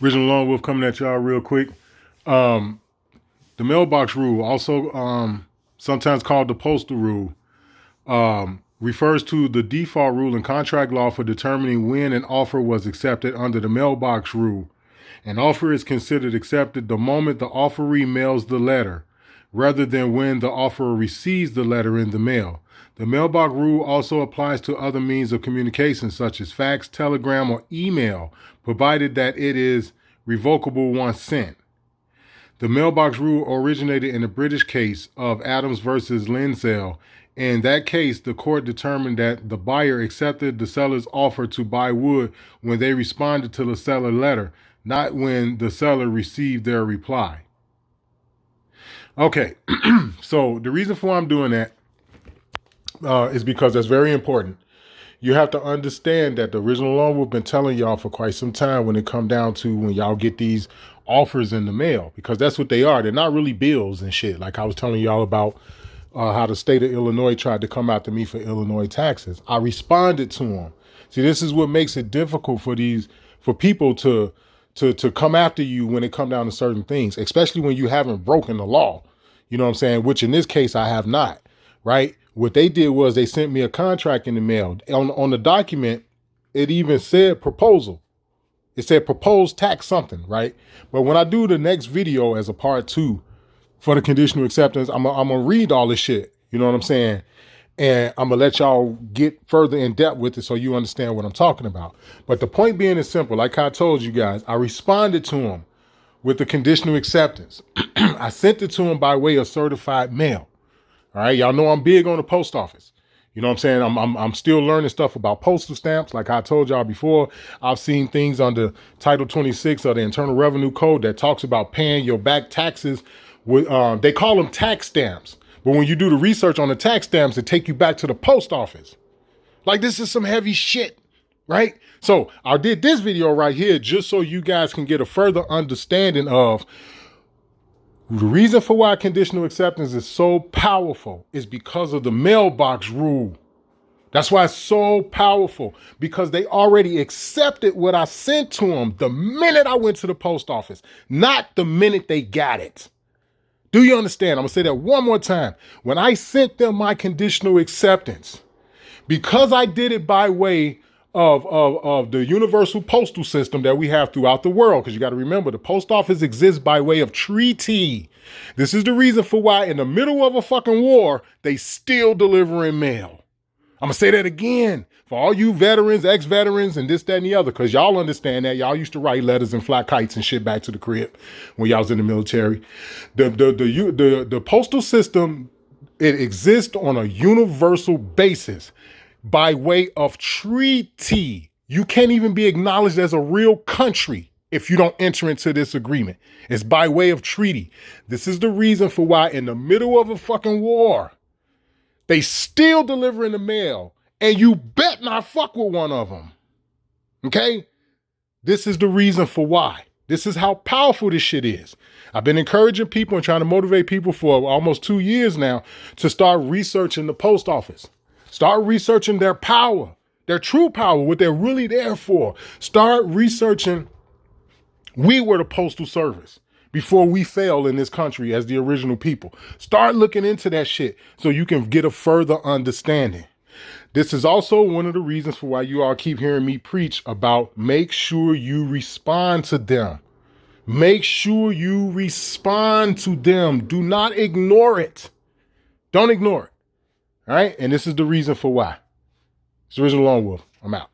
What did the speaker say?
Original Lone Wolf coming at y'all real quick. The mailbox rule, also sometimes called the Postal Rule, refers to the default rule in contract law for determining when an offer was accepted under the mailbox rule. An offer is considered accepted the moment the offeree mails the letter, rather than when the offerer receives the letter in the mail. The mailbox rule also applies to other means of communication, such as fax, telegram, or email, provided that it is revocable once sent. The mailbox rule originated in the British case of Adams versus Linsell. In that case, the court determined that the buyer accepted the seller's offer to buy wood when they responded to the seller letter, not when the seller received their reply. Okay, so the reason for why I'm doing that is because that's very important. You have to understand that the original law we've been telling y'all for quite some time when it come down to when y'all get these offers in the mail, because that's what they are. They're not really bills and shit. Like I was telling y'all about how the state of Illinois tried to come after me for Illinois taxes. I responded to them. See, this is what makes it difficult for people to come after you when it come down to certain things, especially when you haven't broken the law. You know what I'm saying? Which in this case, I have not, right? What they did was they sent me a contract in the mail. On the document, it even said proposal. It said proposed tax something, right? But when I do the next video as a part 2 for the conditional acceptance, I'm gonna read all this shit. You know what I'm saying? And I'm gonna let y'all get further in depth with it so you understand what I'm talking about. But the point being is simple. Like I told you guys, I responded to them with the conditional acceptance. I sent it to them by way of certified mail. All right, y'all know I'm big on the post office. You know what I'm saying? I'm still learning stuff about postal stamps. Like I told y'all before, I've seen things under Title 26 of the Internal Revenue Code that talks about paying your back taxes with, they call them tax stamps. But when you do the research on the tax stamps, it take you back to the post office. Like this is some heavy shit, right? So I did this video right here just so you guys can get a further understanding of the reason for why conditional acceptance is so powerful is because of the mailbox rule. That's why it's so powerful, because they already accepted what I sent to them the minute I went to the post office, not the minute they got it. Do you understand? I'm gonna say that one more time. When I sent them my conditional acceptance, because I did it by way of the universal postal system that we have throughout the world, because you got to remember the post office exists by way of treaty. This is the reason for why in the middle of a fucking war, they still delivering mail. I'm gonna say that again for all you veterans, ex-veterans, and this, that, and the other, because y'all understand that. Y'all used to write letters and fly kites and shit back to the crib when y'all was in the military. The postal system, it exists on a universal basis by way of treaty. You can't even be acknowledged as a real country if you don't enter into this agreement. It's by way of treaty. This is the reason for why in the middle of a fucking war, they still delivering the mail, and you bet not fuck with one of them. Okay? This is the reason for why. This is how powerful this shit is. I've been encouraging people and trying to motivate people for almost 2 years now to start researching the post office. Start researching their power, their true power, what they're really there for. Start researching. We were the postal service before we fell in this country as the original people. Start looking into that shit so you can get a further understanding. This is also one of the reasons for why you all keep hearing me preach about make sure you respond to them. Make sure you respond to them. Do not ignore it. Don't ignore it. All right? And this is the reason for why. It's the original Lone Wolf. I'm out.